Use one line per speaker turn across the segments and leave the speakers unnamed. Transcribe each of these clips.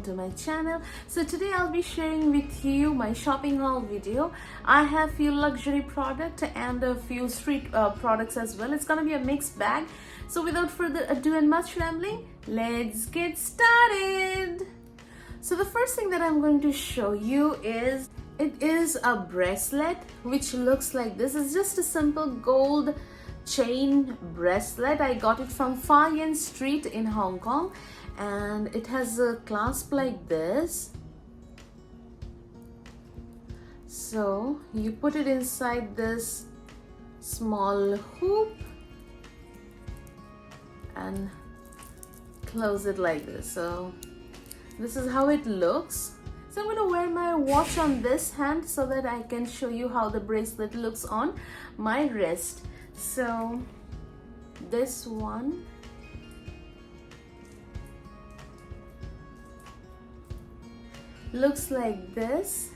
to my channel. So today I'll be sharing with you my shopping haul video. I have few luxury products and a few street products as well. It's gonna be a mixed bag. So without further ado and much rambling, let's get started. So the first thing that I'm going to show you is a bracelet which looks like this. It's just a simple gold chain bracelet. I got it from Fa Yen Street in Hong Kong, and it has a clasp like this. So you put it inside this small hoop and close it like this. So this is how it looks. So I'm going to wear my watch on this hand so that I can show you how the bracelet looks on my wrist. So this one looks like this.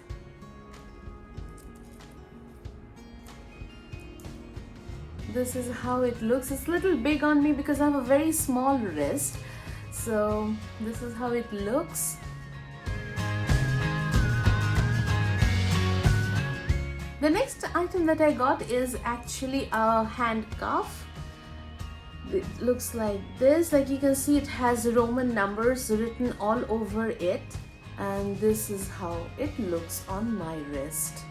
This is how it looks. It's a little big on me because I have a very small wrist. So this is how it looks. The next item that I got is actually a handcuff. It looks like this. Like you can see, it has Roman numbers written all over it, and this is how it looks on my wrist.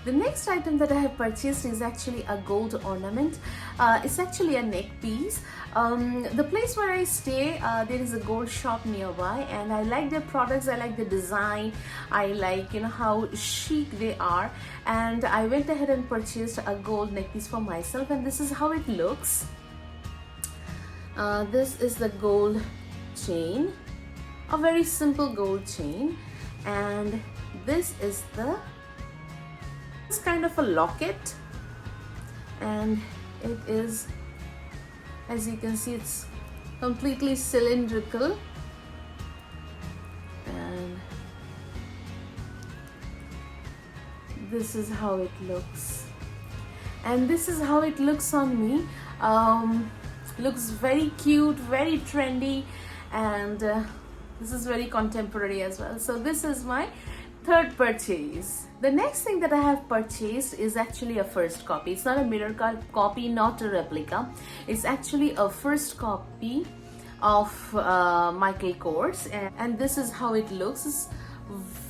The next item that I have purchased is actually a gold ornament. It's actually a neck piece. The place where I stay, there is a gold shop nearby, and I like their products. I like the design. I like, how chic they are. And I went ahead and purchased a gold neck piece for myself, and this is how it looks. This is the gold chain, a very simple gold chain, and this is it's kind of a locket, and it is, as you can see, it's completely cylindrical, and this is how it looks, and this is how it looks on me. Looks very cute, very trendy, and this is very contemporary as well. So this is my third purchase. The next thing that I have purchased is actually a first copy. It's not a mirror copy, not a replica. It's actually a first copy of Michael Kors, and this is how it looks. It's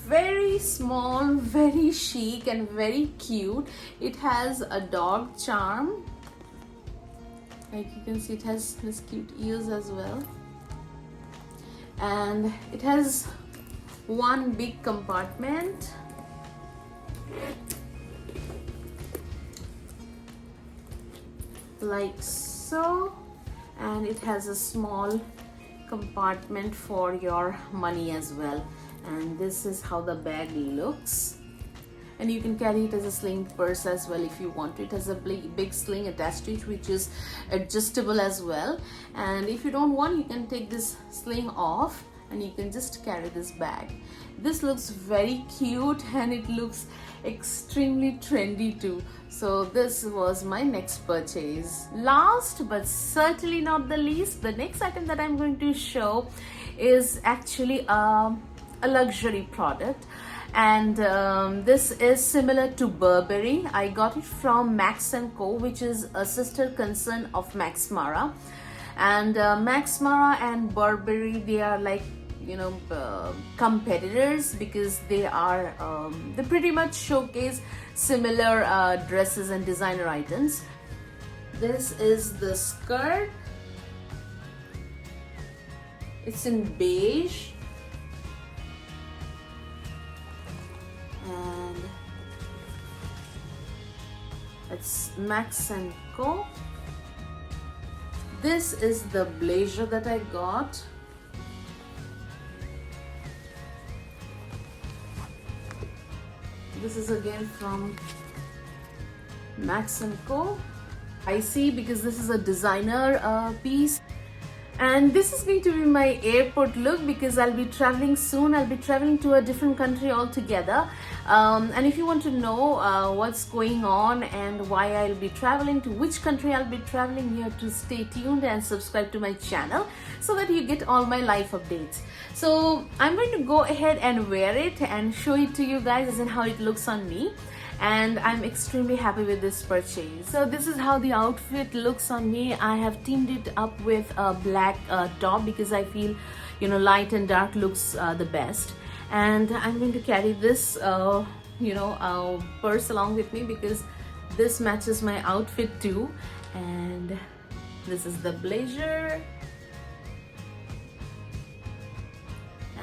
very small, very chic, and very cute. It has a dog charm. Like you can see, it has this cute ears as well, and it has one big compartment. Like so, and it has a small compartment for your money as well, and this is how the bag looks. And you can carry it as a sling purse as well if you want to. It has a big sling attached to it which is adjustable as well, and if you don't want, you can take this sling off and you can just carry this bag. This looks very cute, and it looks extremely trendy too. So this was my next purchase. Last but certainly not the least, the next item that I'm going to show is actually a luxury product, and this is similar to Burberry. I got it from Max & Co, which is a sister concern of Max Mara. And Max Mara and Burberry, they are like competitors, because they pretty much showcase similar dresses and designer items. This is the skirt. It's in beige, and it's Max & Co. This is the blazer that I got. This is again from Max & Co. I see, because this is a designer piece. And this is going to be my airport look because I'll be traveling soon. I'll be traveling to a different country altogether. And if you want to know what's going on and why I'll be traveling, to which country I'll be traveling, you have to stay tuned and subscribe to my channel so that you get all my life updates. So I'm going to go ahead and wear it and show it to you guys as in how it looks on me. And I'm extremely happy with this purchase. So this is how the outfit looks on me. I have teamed it up with a black top because I feel, you know, light and dark looks the best. And I'm going to carry this purse along with me because this matches my outfit too. And this is the blazer,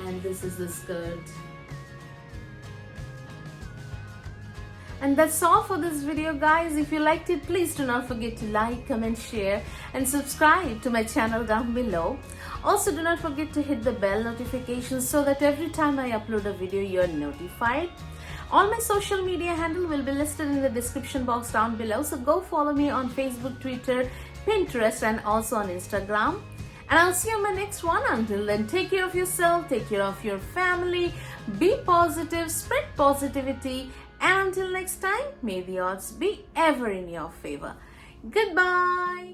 and this is the skirt. And that's all for this video, guys. If you liked it, please do not forget to like, comment, share and subscribe to my channel down below. Also, do not forget to hit the bell notification so that every time I upload a video, you're notified. All my social media handle will be listed in the description box down below. So go follow me on Facebook, Twitter, Pinterest and also on Instagram. And I'll see you on my next one. Until then, take care of yourself, take care of your family, be positive, spread positivity. And until next time, may the odds be ever in your favor. Goodbye.